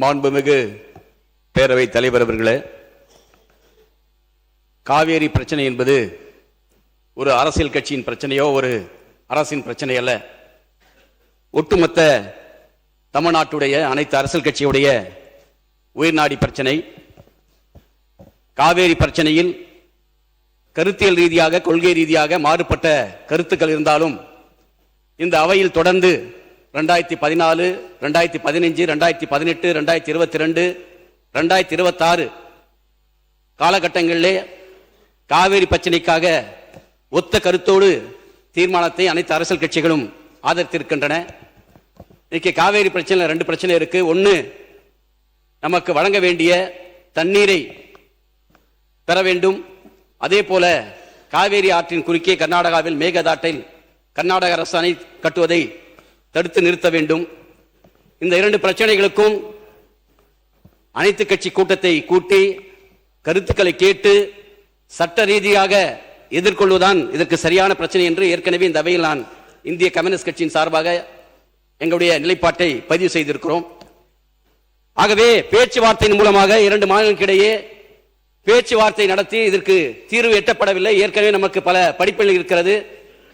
மாண்புமிகு பேரவைத் தலைவர் அவர்களே, காவேரி பிரச்சனை என்பது ஒரு அரசியல் கட்சியின் பிரச்சனையோ ஒரு அரசின் பிரச்சனை அல்ல. ஒட்டுமொத்த தமிழ்நாட்டுடைய அனைத்து அரசியல் கட்சியுடைய உயிர்நாடி பிரச்சனை. காவேரி பிரச்சனையில் கருத்தியல் ரீதியாக கொள்கை ரீதியாக மாறுபட்ட கருத்துக்கள் இருந்தாலும் இந்த அவையில் தொடர்ந்து 2014, 2015, 2018, 2022, 2026 காலகட்டங்களிலே காவேரி பிரச்சனைக்காக ஒத்த கருத்தோடு தீர்மானத்தை அனைத்து அரசியல் கட்சிகளும் ஆதரித்திருக்கின்றன. இன்னைக்கு காவேரி பிரச்சனை 2 பிரச்சனை இருக்கு. ஒன்று, நமக்கு வழங்க வேண்டிய தண்ணீரை பெற வேண்டும். அதே போல காவேரி ஆற்றின் குறுக்கே கர்நாடகாவில் மேகதாட்டில் கர்நாடக அரசு அணை கட்டுவதை தடுத்து நிறுத்த வேண்டும். இந்த 2 பிரச்சனைகளுக்கும் அனைத்து கட்சி கூட்டத்தை கூட்டி கருத்துக்களை கேட்டு சட்ட ரீதியாக எதிர்கொள்வதுதான் இதற்கு சரியான பிரச்சனை என்று ஏற்கனவே இந்த அவையில் நான் இந்திய கம்யூனிஸ்ட் கட்சியின் சார்பாக எங்களுடைய நிலைப்பாட்டை பதிவு செய்திருக்கிறோம். ஆகவே பேச்சுவார்த்தையின் மூலமாக 2 மாநிலங்களுக்கிடையே பேச்சுவார்த்தை நடத்தி இதற்கு தீர்வு எட்டப்படவில்லை. ஏற்கனவே நமக்கு பல படிப்புகள் இருக்கிறது.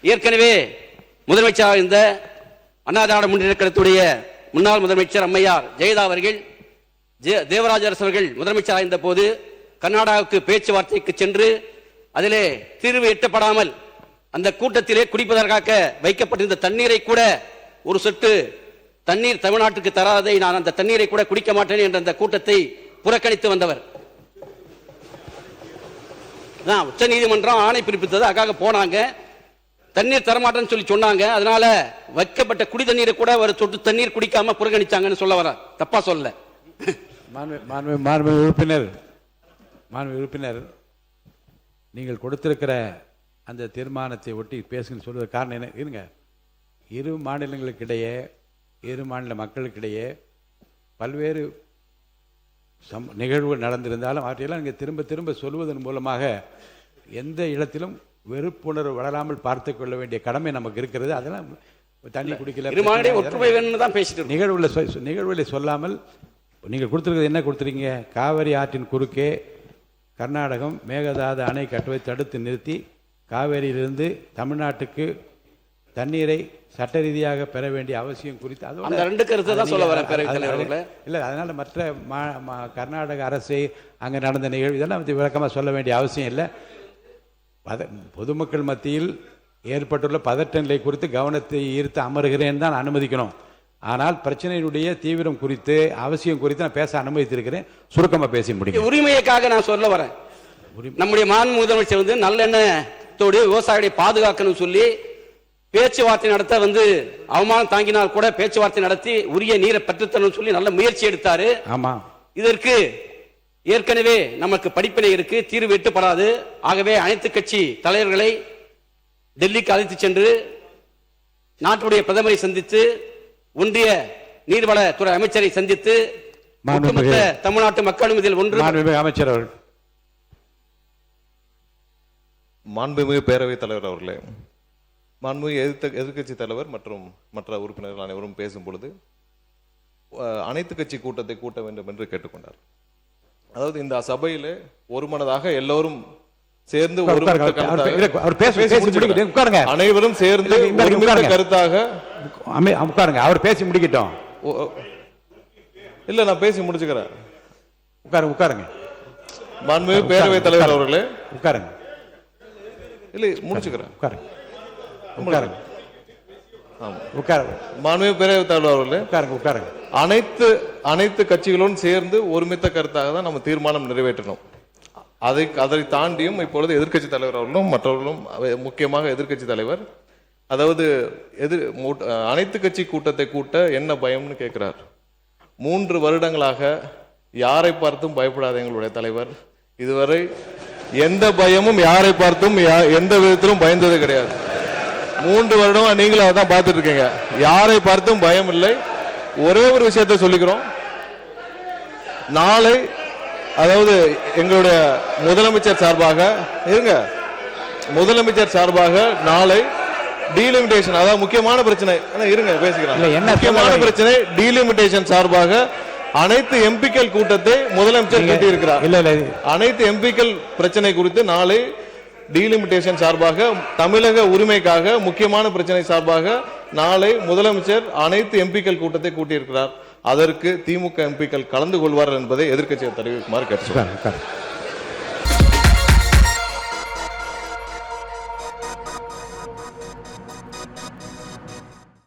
ஏற்கனவே முதலமைச்சராக இருந்த அண்ணா திராவிட முன்னேற்றக் கழகத்துடைய முன்னாள் முதலமைச்சர் அம்மையார் ஜெயலலிதா அவர்கள், தேவராஜ அரசு அவர்கள் முதலமைச்சராக இருந்த போது கர்நாடகாவுக்கு பேச்சுவார்த்தைக்கு சென்று அதிலே தீர்வு எட்டப்படாமல் அந்த கூட்டத்திலே குடிப்பதற்காக வைக்கப்பட்டிருந்த தண்ணீரை கூட ஒரு சொட்டு தண்ணீர் தமிழ்நாட்டுக்கு தராதை நான் அந்த தண்ணீரை கூட குடிக்க மாட்டேன் என்ற அந்த கூட்டத்தை புறக்கணித்து வந்தவர். உச்ச நீதிமன்றம் ஆணை பிறப்பித்தது. அதுக்காக போனாங்க. தண்ணீர் தரமாட்டேன்னு சொல்லி சொன்னாங்க. அதனால வைக்கப்பட்ட குடி தண்ணீரை கூட ஒரு சொட்டு தண்ணீர் குடிக்காம புறக்கணிச்சாங்கன்னு சொல்ல வர. தப்பா சொல்ல. மாண்பு உறுப்பினர் நீங்கள் கொடுத்திருக்கிற அந்த தீர்மானத்தை ஒட்டி பேசுங்க சொல்வது காரணம் என்ன? இருங்க, 2 மாநிலங்களுக்கிடையே 2 மாநில மக்களுக்கிடையே பல்வேறு நிகழ்வுகள் நடந்திருந்தாலும் அவற்றையெல்லாம் நீங்கள் திரும்ப திரும்ப சொல்வதன் மூலமாக எந்த இடத்திலும் வெறுப்புணர்வு வளராமல் பார்த்து கொள்ள வேண்டிய கடமை நமக்கு இருக்கிறது. அதெல்லாம் தண்ணி குடிக்கல நிகழ்வுகளை சொல்லாமல் நீங்கள் கொடுத்துருக்கிறது என்ன கொடுத்துருக்கீங்க? காவிரி ஆற்றின் குறுக்கே கர்நாடகம் மேகதாது அணை கட்டுவதை தடுத்து நிறுத்தி காவேரியிலிருந்து தமிழ்நாட்டுக்கு தண்ணீரை சட்ட ரீதியாக பெற வேண்டிய அவசியம் குறித்து அந்த 2 கருத்தை தான் சொல்ல வரேன். இல்லை, அதனால மற்ற கர்நாடக அரசு அங்கே நடந்த நிகழ்வு இதெல்லாம் விளக்கமாக சொல்ல வேண்டிய அவசியம் இல்லை. பொதுமக்கள் மத்தியில் ஏற்பட்டுள்ள பதட்ட நிலை குறித்து கவனத்தை ஈர்த்து அமர்கிறேன் தான் அனுமதிக்கணும். ஆனால் பிரச்சனையினுடைய தீவிரம் குறித்து அவசியம் குறித்து நான் பேச அனுமதித்திருக்கிறேன். சுருக்கமாக பேசி முடியும். உரிமைக்காக நான் சொல்ல வரேன். நம்முடைய மாண்பு முதலமைச்சர் நல்லெண்ணத்தோடு விவசாயிகளை பாதுகாக்கணும் சொல்லி பேச்சுவார்த்தை நடத்த அவமானம் தாங்கினால் கூட பேச்சுவார்த்தை நடத்தி உரிய நீரை பெற்றுத்தரணும் சொல்லி நல்ல முயற்சி எடுத்தாரு. ஆமா, இதற்கு ஏற்கனவே நமக்கு படிப்பினை இருக்கு. தீர்வு எட்டப்படாது. ஆகவே அனைத்து கட்சி தலைவர்களை டெல்லிக்கு அழைத்து சென்று நாட்டுடைய பிரதமரை சந்தித்து ஒன்றிய நீர்வளத்துறை அமைச்சரை சந்தித்து தமிழ்நாட்டு மக்களும் இதில் ஒன்று. அமைச்சர் அவர்கள், மாண்புமிகு பேரவைத் தலைவர் அவர்களே, மாண்புமிகு எதிர்க்கட்சி தலைவர் மற்றும் மற்ற உறுப்பினர்கள் அனைவரும் பேசும் பொழுது அனைத்து கட்சி கூட்டத்தை கூட்ட வேண்டும் என்று கேட்டுக்கொண்டார். அதாவது இந்த சபையில ஒருமனதாக எல்லோரும் சேர்ந்து அனைவரும் சேர்ந்து கருத்தாக உட்காருங்க. அவர் பேசி முடிக்கட்டும். இல்ல, நான் பேசி முடிச்சுக்கிறேன். உட்காருங்க. மாண்புமிகு பேரவைத் தலைவர் அவர்களே, உட்காருங்க. இல்ல, முடிச்சுக்கிறேன். உட்காருங்க. மாண்புமிகு பேரவைத் தலைவர் அவர்களே, உட்காருங்க. அனைத்து கட்சிகளும் சேர்ந்து ஒருமித்த கருத்தாக தான் நம்ம தீர்மானம் நிறைவேற்றணும். அதை தாண்டியும் இப்பொழுது எதிர்க்கட்சி தலைவர் அவர்களும் மற்றவர்களும், முக்கியமாக எதிர்க்கட்சி தலைவர், அதாவது அனைத்து கட்சி கூட்டத்தை கூட்ட என்ன பயம்னு கேட்கிறார். 3 வருடங்களாக யாரை பார்த்தும் பயப்படாத எங்களுடைய தலைவர் இதுவரை எந்த பயமும் யாரை பார்த்தும் எந்த விதத்திலும் பயந்தது கிடையாது. 3 வருடமா நீங்களும் அதான் பார்த்துட்டு இருக்கீங்க. யாரை பார்த்தும் பயம் இல்லை. ஒரே ஒரு விஷயத்தை சொல்லிக்கிறோம். நாளை, அதாவது எங்களுடைய முதலமைச்சர் சார்பாக நாளை டீலிமிட்டேஷன், அதாவது முக்கியமான பிரச்சனை, இருங்க பேசிக்கிறேன், முக்கியமான பிரச்சனை டீலிமிட்டேஷன் சார்பாக அனைத்து எம்பிக்கள் கூட்டத்தை முதலமைச்சர் கூட்டியிருக்கிறார். இல்ல இல்ல அனைத்து எம்பிக்கள் பிரச்சனை குறித்து நாளை டீலிமிட்டேஷன் சார்பாக, தமிழக உரிமைக்காக முக்கியமான பிரச்சனை சார்பாக நாளை முதலமைச்சர் அனைத்து எம்பிக்கள் கூட்டத்தை கூட்டியிருக்கிறார். அதற்கு திமுக எம்பிக்கள் கலந்து கொள்வார்கள் என்பதை எதிர்க்கட்சியை தெரிவிக்குமாறு கேட்டுக்கொள்கிறேன்.